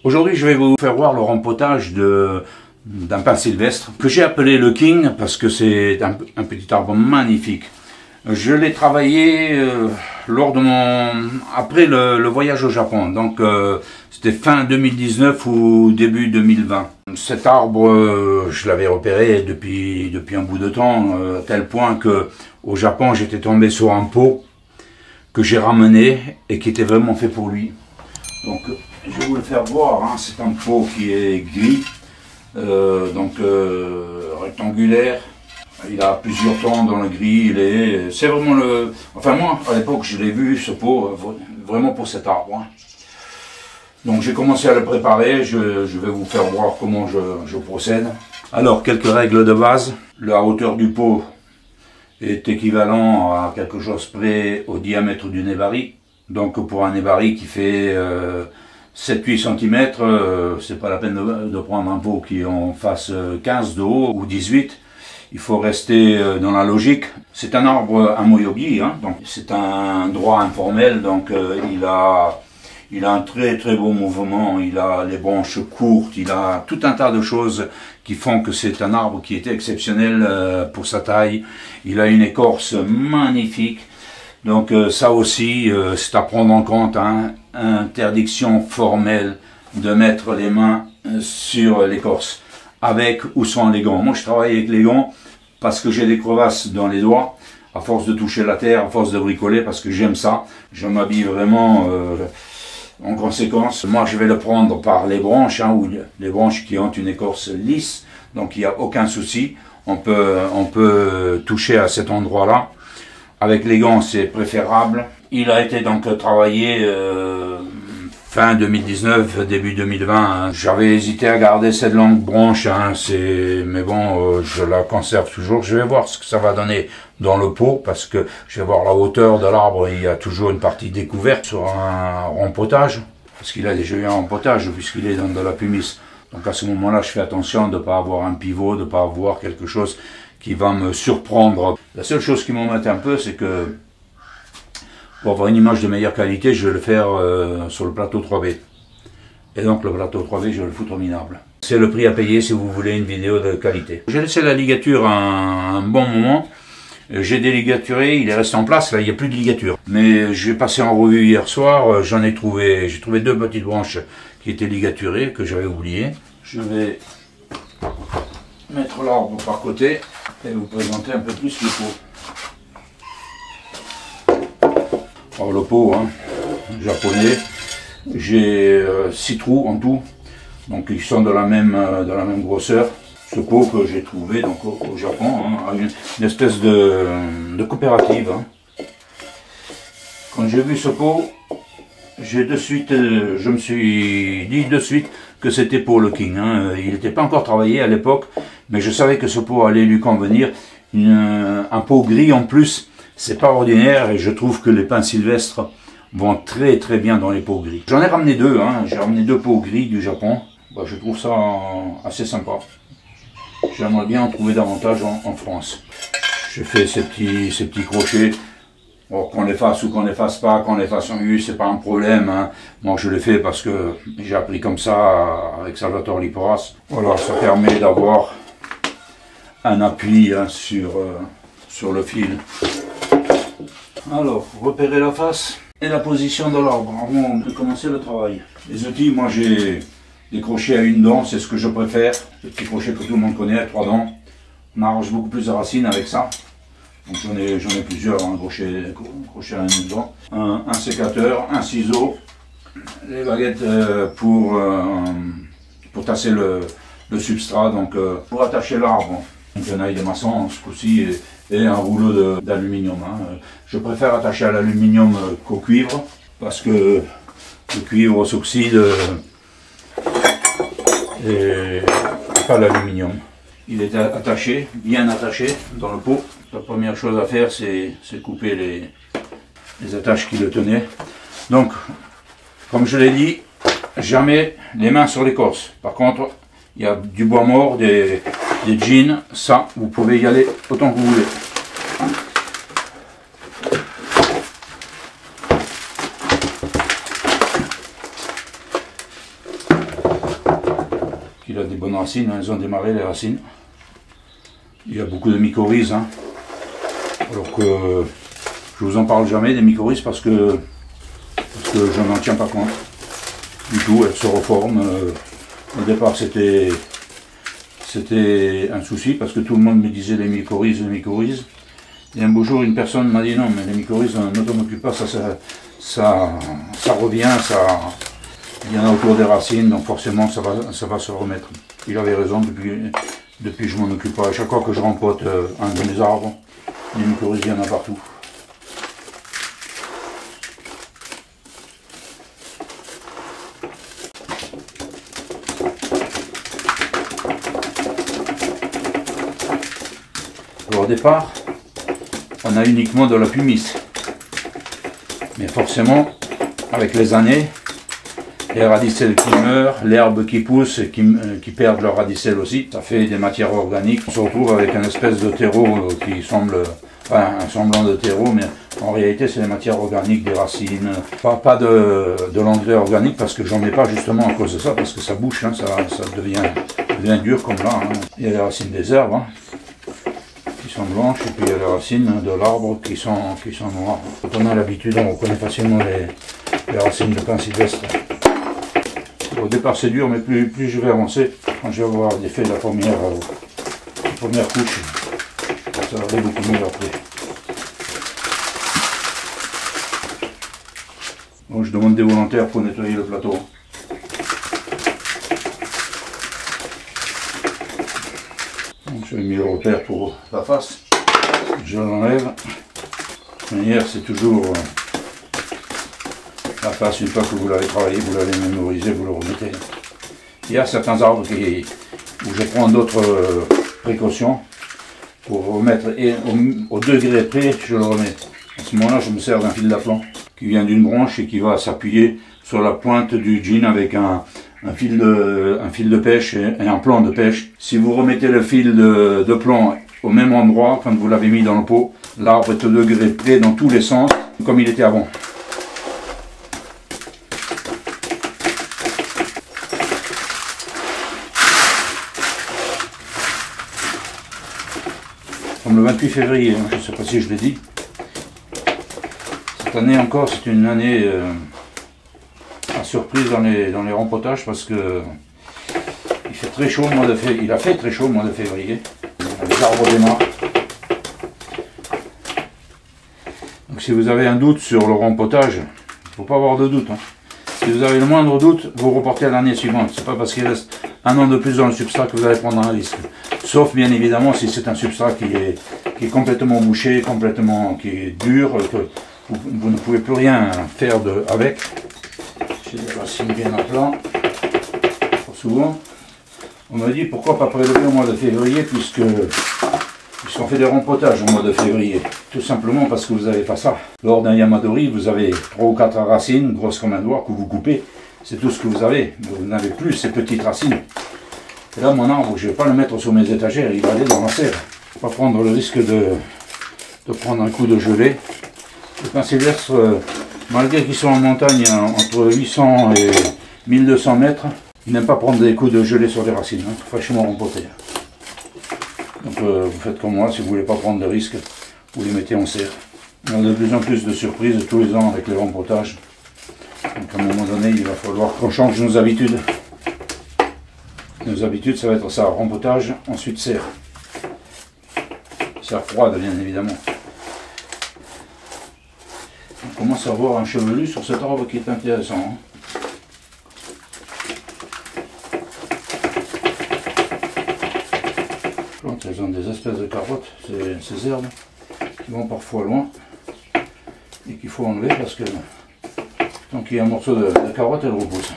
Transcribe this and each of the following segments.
Aujourd'hui, je vais vous faire voir le rempotage d'un pin sylvestre que j'ai appelé le King parce que c'est un petit arbre magnifique. Je l'ai travaillé lors de après le voyage au Japon, donc c'était fin 2019 ou début 2020. Cet arbre, je l'avais repéré depuis un bout de temps, à tel point que au Japon, j'étais tombé sur un pot que j'ai ramené et qui était vraiment fait pour lui. Donc, je vais vous le faire voir, hein. C'est un pot qui est gris, rectangulaire. Il a plusieurs tons dans le gris. C'est vraiment le. Enfin, moi, à l'époque, je l'ai vu, ce pot, vraiment pour cet arbre. Hein. Donc, j'ai commencé à le préparer. Je vais vous faire voir comment je procède. Alors, quelques règles de base. La hauteur du pot est équivalent à quelque chose près au diamètre du nébari. Donc, pour un nébari qui fait 7-8 cm, c'est pas la peine de prendre un pot qui en fasse 15 de haut ou 18. Il faut rester dans la logique. C'est un arbre amoyogi, hein, donc c'est un droit informel, donc il a un très très beau mouvement, il a les branches courtes, il a tout un tas de choses qui font que c'est un arbre qui est exceptionnel pour sa taille. Il a une écorce magnifique. Donc ça aussi, c'est à prendre en compte, hein, interdiction formelle de mettre les mains sur l'écorce, avec ou sans les gants. Moi je travaille avec les gants parce que j'ai des crevasses dans les doigts, à force de toucher la terre, à force de bricoler, parce que j'aime ça. Je m'habille vraiment en conséquence. Moi je vais le prendre par les branches, hein, ou les branches qui ont une écorce lisse, donc il n'y a aucun souci. On peut toucher à cet endroit-là. Avec les gants, c'est préférable. Il a été donc travaillé fin 2019, début 2020. Hein. J'avais hésité à garder cette longue branche, hein, mais bon, je la conserve toujours. Je vais voir ce que ça va donner dans le pot, parce que je vais voir la hauteur de l'arbre. Il y a toujours une partie découverte sur un rempotage, parce qu'il a déjà eu un rempotage, puisqu'il est dans de la pumice. Donc à ce moment-là, je fais attention de ne pas avoir un pivot, de ne pas avoir quelque chose qui va me surprendre. La seule chose qui m'embête un peu, c'est que pour avoir une image de meilleure qualité, je vais le faire sur le plateau 3B. Et donc le plateau 3B, je vais le foutre au minable. C'est le prix à payer si vous voulez une vidéo de qualité. J'ai laissé la ligature un bon moment. J'ai déligaturé, il est resté en place, là il n'y a plus de ligature. Mais j'ai passé en revue hier soir, j'ai trouvé 2 petites branches qui étaient ligaturées, que j'avais oubliées. Je vais mettre l'arbre par côté et vous présenter un peu plus le pot. Alors le pot, hein, japonais, j'ai 6 trous en tout, donc ils sont de la même grosseur. Ce pot que j'ai trouvé donc au Japon, hein, une espèce de coopérative. Hein. Quand j'ai vu ce pot, je me suis dit de suite que c'était pour le King. Hein. Il n'était pas encore travaillé à l'époque, mais je savais que ce pot allait lui convenir. Un pot gris en plus, c'est pas ordinaire, et je trouve que les pins sylvestres vont très très bien dans les pots gris. J'en ai ramené 2, hein. J'ai ramené 2 pots gris du Japon. Bah, je trouve ça assez sympa. J'aimerais bien en trouver davantage en France. J'ai fait ces petits crochets. Bon, qu'on les fasse ou qu'on les fasse pas, qu'on les fasse en U, c'est pas un problème. Hein. Moi, je l'ai fait parce que j'ai appris comme ça avec Salvatore Liporas. Voilà, ça permet d'avoir un appui, hein, sur le fil. Alors, repérer la face et la position de l'arbre avant de commencer le travail. Les outils, moi j'ai des crochets à 1 dent, c'est ce que je préfère. Les petits crochets que tout le monde connaît à 3 dents. On arrache beaucoup plus de racines avec ça. Donc j'en ai plusieurs, hein, crochet à 1 dent. Un sécateur, un ciseau, les baguettes pour tasser le substrat, donc pour attacher l'arbre. Une tenaille de maçon ce coup-ci et un rouleau d'aluminium. Hein. Je préfère attacher à l'aluminium qu'au cuivre, parce que le cuivre s'oxyde et pas l'aluminium. Il est attaché, bien attaché dans le pot. La première chose à faire, c'est couper les attaches qui le tenaient. Donc, comme je l'ai dit, jamais les mains sur l'écorce. Par contre, il y a du bois mort, des jeans, ça, vous pouvez y aller autant que vous voulez. il a des bonnes racines, hein, elles ont démarré les racines. Il y a beaucoup de mycorhizes, hein, alors que je vous en parle jamais des mycorhizes parce que je n'en tiens pas compte du tout. Elles se reforment. Au départ c'était un souci parce que tout le monde me disait les mycorhizes. Et un beau jour une personne m'a dit non, mais les mycorhizes, ne t'en occupe pas, ça revient, il y en a autour des racines, donc forcément ça va se remettre. Il avait raison, depuis je m'en occupe pas. À chaque fois que je rempote un de mes arbres, les mycorhizes, il y en a partout. Alors, au départ, on a uniquement de la pumice. Mais forcément, avec les années, les radicelles qui meurent, l'herbe qui pousse, qui perdent leur radicelle aussi, ça fait des matières organiques. On se retrouve avec une espèce de terreau qui semble, enfin un semblant de terreau, mais en réalité c'est des matières organiques, des racines. Pas de l'engrais organique parce que j'en ai pas justement à cause de ça, parce que ça bouche, hein, ça devient dur comme là. Hein. Il y a les racines des herbes, hein, qui sont blanches, et puis il y a les racines de l'arbre qui sont noires. Quand on a l'habitude, on reconnaît facilement les racines de pin sylvestre. Au départ c'est dur, mais plus je vais avancer, quand je vais avoir l'effet de la première couche, ça va aller beaucoup mieux après. Donc je demande des volontaires pour nettoyer le plateau. Donc j'ai mis le repère pour la face, je l'enlève. De toute manière c'est toujours la face, une fois que vous l'avez travaillé, vous l'avez mémorisé, vous le remettez. Il y a certains arbres où je prends d'autres précautions pour remettre, et au degré près, je le remets. À ce moment-là, je me sers d'un fil d'aplan qui vient d'une branche et qui va s'appuyer sur la pointe du jean avec un fil de pêche et un plan de pêche. Si vous remettez le fil de plan au même endroit, quand vous l'avez mis dans le pot, l'arbre est au degré près dans tous les sens, comme il était avant. Comme le 28 février, je ne sais pas si je l'ai dit. Cette année encore, c'est une année à surprise dans les rempotages parce que il fait très chaud au mois de février. Il a fait très chaud au mois de février. Les arbres démarrent. Donc si vous avez un doute sur le rempotage, il ne faut pas avoir de doute. Hein. Si vous avez le moindre doute, vous reportez à l'année suivante. C'est pas parce qu'il reste un an de plus dans le substrat que vous allez prendre un risque. Sauf bien évidemment si c'est un substrat qui est complètement bouché, qui est dur, que vous ne pouvez plus rien faire avec. J'ai des racines bien à plat. Souvent, on m'a dit pourquoi pas prélever au mois de février puisqu'on fait des rempotages au mois de février. Tout simplement parce que vous n'avez pas ça. Lors d'un yamadori, vous avez 3 ou 4 racines, grosses comme un doigt, que vous coupez. C'est tout ce que vous avez. Vous n'avez plus ces petites racines. Et là, mon arbre, je ne vais pas le mettre sur mes étagères, il va aller dans la serre. Je ne vais pas prendre le risque de prendre un coup de gelée. Les pins sylvestres, malgré qu'ils sont en montagne entre 800 et 1200 mètres, ils n'aiment pas prendre des coups de gelée sur les racines, hein, fraîchement rempotés. Donc vous faites comme moi, si vous ne voulez pas prendre de risque, vous les mettez en serre. On a de plus en plus de surprises tous les ans avec les rempotages. Donc à un moment donné, il va falloir qu'on change nos habitudes. Nos habitudes, ça va être ça, rempotage, ensuite serre. Serre froide, bien évidemment. On commence à voir un chevelu sur cet arbre qui est intéressant. Hein. Plantes, elles ont des espèces de carottes, ces herbes, qui vont parfois loin et qu'il faut enlever parce que tant qu'il y a un morceau de carotte, elle repousse.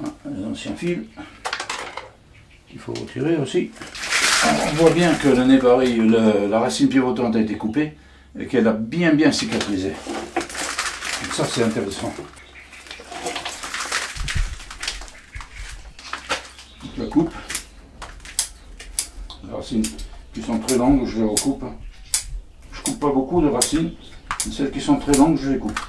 Ah, les anciens fils. Il faut retirer aussi. Alors, on voit bien que le nez pareil, la racine pivotante a été coupée et qu'elle a bien cicatrisé. Donc ça c'est intéressant. Donc, la coupe. Les racines qui sont très longues, je les recoupe. Je coupe pas beaucoup de racines, mais celles qui sont très longues, je les coupe.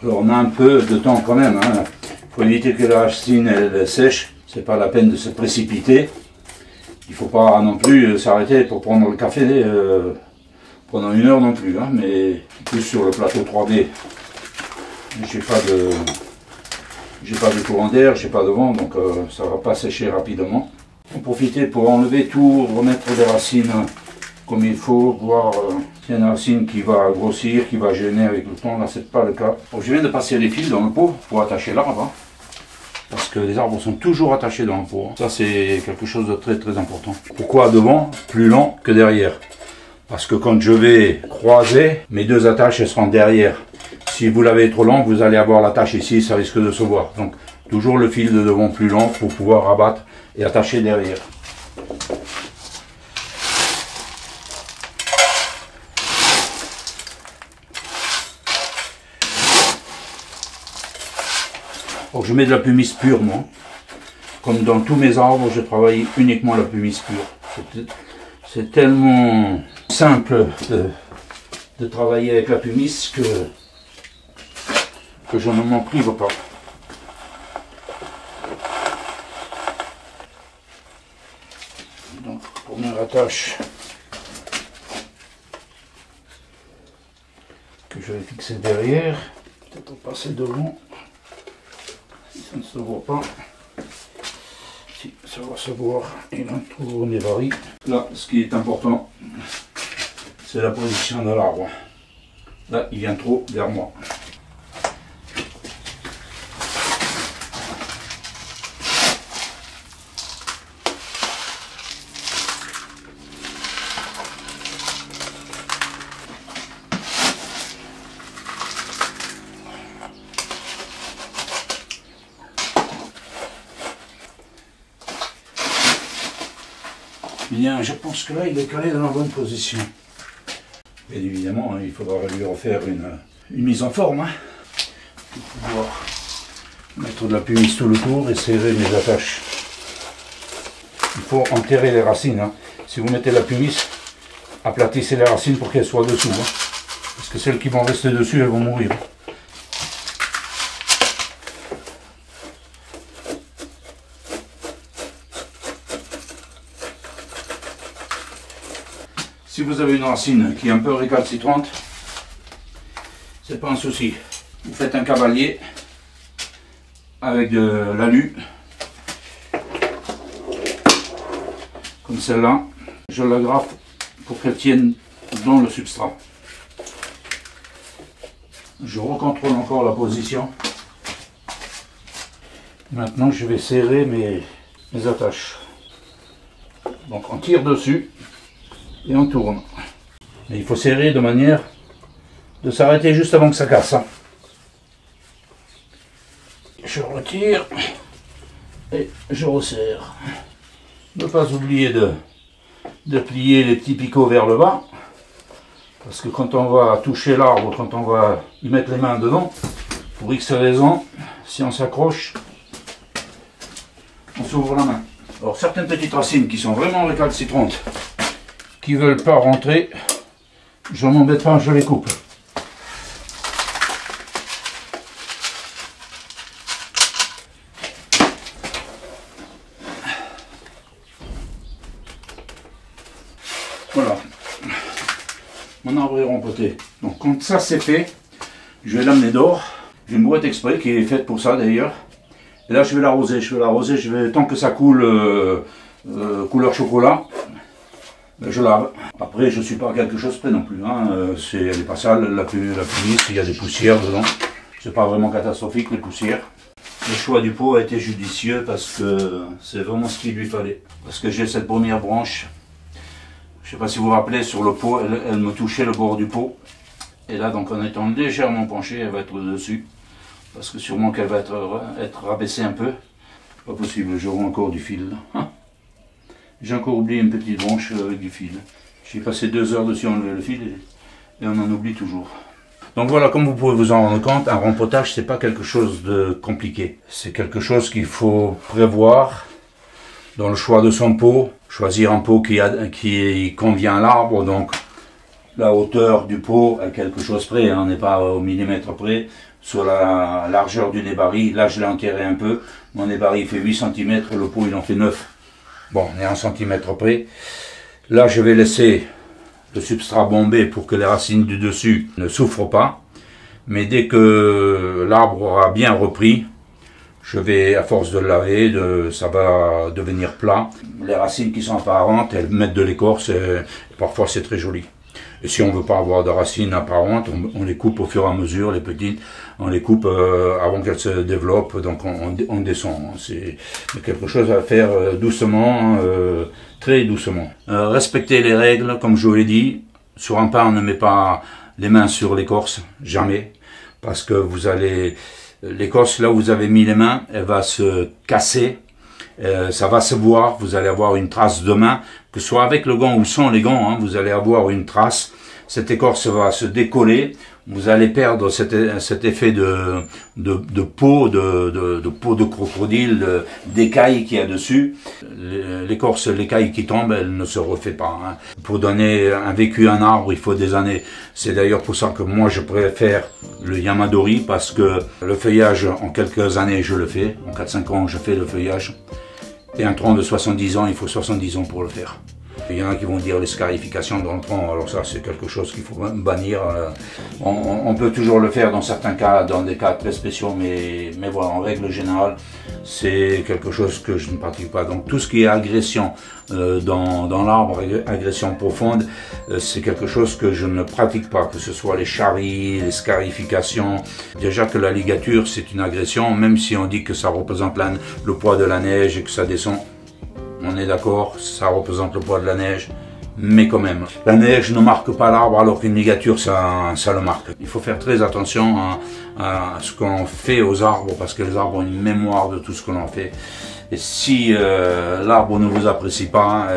Alors on a un peu de temps quand même, hein. Il faut éviter que la racine elle sèche, c'est pas la peine de se précipiter. Il ne faut pas non plus s'arrêter pour prendre le café pendant 1 heure non plus, hein. Mais plus sur le plateau 3D, j'ai pas de courant d'air, j'ai pas de vent, donc ça va pas sécher rapidement. On profiter pour enlever tout, remettre les racines comme il faut, voir s'il y a une racine qui va grossir, qui va gêner avec le temps. Là c'est pas le cas. Bon, je viens de passer les fils dans le pot pour attacher l'arbre, hein, parce que les arbres sont toujours attachés dans le pot, hein. Ça c'est quelque chose de très très important. Pourquoi devant plus lent que derrière? Parce que quand je vais croiser, mes 2 attaches elles seront derrière. Si vous l'avez trop long, vous allez avoir l'attache ici, ça risque de se voir. Donc toujours le fil de devant plus long pour pouvoir rabattre et attacher derrière. Donc je mets de la pumice pure, moi. Comme dans tous mes arbres, je travaille uniquement la pumice pure. C'est tellement simple de travailler avec la pumice que je ne m'en prive pas. Donc, première attache que je vais fixer derrière, peut-être passer devant, si ça ne se voit pas, si ça va se voir, et là tourne les varies. Là, ce qui est important, c'est la position de l'arbre. Là, il vient trop vers moi. Bien, je pense que là, il est calé dans la bonne position. Bien évidemment, il faudra lui refaire une mise en forme, hein, pour pouvoir mettre de la pumice tout le tour et serrer mes attaches. Il faut enterrer les racines, hein. Si vous mettez la pumice, aplatissez les racines pour qu'elles soient dessous, hein, parce que celles qui vont rester dessus, elles vont mourir. Si vous avez une racine qui est un peu récalcitrante, c'est pas un souci. Vous faites un cavalier avec de l'alu, comme celle-là. Je la graffe pour qu'elle tienne dans le substrat. Je recontrôle encore la position. Maintenant, je vais serrer mes attaches. Donc, on tire dessus. Et on tourne. Et il faut serrer de manière de s'arrêter juste avant que ça casse, hein. Je retire et je resserre. Ne pas oublier de plier les petits picots vers le bas, parce que quand on va toucher l'arbre, quand on va y mettre les mains dedans, pour X raisons, si on s'accroche, on s'ouvre la main. Alors certaines petites racines qui sont vraiment récalcitrantes, qui veulent pas rentrer, je m'embête pas, je les coupe. Voilà, mon arbre est rempoté. Donc quand ça c'est fait, je vais l'amener dehors. J'ai une boîte exprès qui est faite pour ça d'ailleurs. Et là je vais l'arroser, tant que ça coule couleur chocolat. Je lave. Après, je ne suis pas à quelque chose près non plus, hein. Elle n'est pas sale, la pumice, il y a des poussières dedans. C'est pas vraiment catastrophique, les poussières. Le choix du pot a été judicieux parce que c'est vraiment ce qu'il lui fallait. Parce que j'ai cette première branche, je ne sais pas si vous vous rappelez, sur le pot, elle me touchait le bord du pot. Et là, donc en étant légèrement penchée, elle va être dessus. Parce que sûrement qu'elle va être rabaissée un peu. Pas possible, j'aurai encore du fil là. J'ai encore oublié une petite branche avec du fil. J'ai passé 2 heures dessus à enlever le fil et on en oublie toujours. Donc voilà, comme vous pouvez vous en rendre compte, un rempotage, c'est pas quelque chose de compliqué. C'est quelque chose qu'il faut prévoir dans le choix de son pot. Choisir un pot qui convient à l'arbre, donc la hauteur du pot à quelque chose près, hein, on n'est pas au millimètre près, sur la largeur du nébari. Là je l'ai enterré un peu, mon nébari il fait 8 cm, le pot il en fait 9. Bon, on est à 1 cm près. Là je vais laisser le substrat bombé pour que les racines du dessus ne souffrent pas. Mais dès que l'arbre aura bien repris, je vais, à force de le laver, ça va devenir plat. Les racines qui sont apparentes, elles mettent de l'écorce et parfois c'est très joli. Et si on ne veut pas avoir de racines apparentes, on les coupe au fur et à mesure, les petites, on les coupe avant qu'elles se développent, donc on descend. C'est quelque chose à faire doucement, très doucement. Respectez les règles, comme je vous l'ai dit. Sur un pain, on ne met pas les mains sur l'écorce, jamais, parce que vous allez, l'écorce, là où vous avez mis les mains, elle va se casser, ça va se voir, vous allez avoir une trace de main, que ce soit avec le gant ou sans les gants, hein, vous allez avoir une trace, cette écorce va se décoller, vous allez perdre cet effet de peau, de peau de crocodile, d'écailles qu'il y a dessus. L'écorce, l'écaille qui tombe, elle ne se refait pas. Hein. Pour donner un vécu à un arbre, il faut des années. C'est d'ailleurs pour ça que moi je préfère le Yamadori, parce que le feuillage, en quelques années, je le fais. En 4-5 ans, je fais le feuillage. Et un tronc de 70 ans, il faut 70 ans pour le faire. Il y en a qui vont dire les scarifications dans le tronc, alors ça c'est quelque chose qu'il faut bannir. On peut toujours le faire dans certains cas, dans des cas très spéciaux, mais voilà, en règle générale, c'est quelque chose que je ne pratique pas. Donc tout ce qui est agression dans l'arbre, agression profonde, c'est quelque chose que je ne pratique pas, que ce soit les charries, les scarifications. Déjà que la ligature c'est une agression, même si on dit que ça représente le poids de la neige et que ça descend. On est d'accord, ça représente le poids de la neige, mais quand même. La neige ne marque pas l'arbre alors qu'une ligature, ça le marque. Il faut faire très attention à ce qu'on fait aux arbres, parce que les arbres ont une mémoire de tout ce que l'on fait. Et si l'arbre ne vous apprécie pas,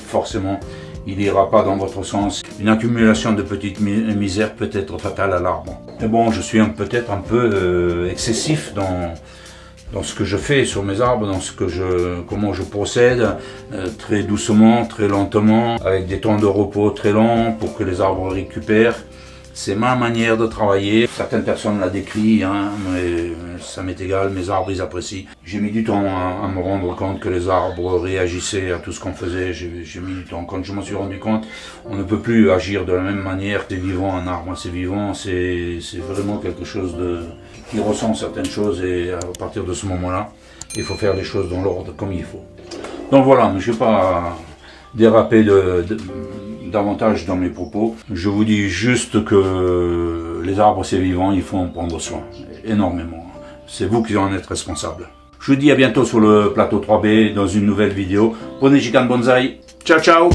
forcément, il n'ira pas dans votre sens. Une accumulation de petites misères peut être fatale à l'arbre. Mais bon, je suis peut-être un peu excessif dans ce que je fais sur mes arbres, comment je procède, très doucement, très lentement, avec des temps de repos très longs pour que les arbres récupèrent. C'est ma manière de travailler. Certaines personnes la décrient, hein, mais ça m'est égal, mes arbres ils apprécient. J'ai mis du temps à me rendre compte que les arbres réagissaient à tout ce qu'on faisait. J'ai mis du temps. Quand je m'en suis rendu compte, on ne peut plus agir de la même manière. C'est vivant, un arbre, c'est vivant, c'est vraiment quelque chose qui ressent certaines choses, et à partir de ce moment-là, il faut faire les choses dans l'ordre comme il faut. Donc voilà, je ne vais pas déraper davantage dans mes propos. Je vous dis juste que les arbres c'est vivant, il faut en prendre soin, énormément. C'est vous qui en êtes responsable. Je vous dis à bientôt sur le plateau 3B dans une nouvelle vidéo. Prenez Chikan Bonsaï. Ciao ciao.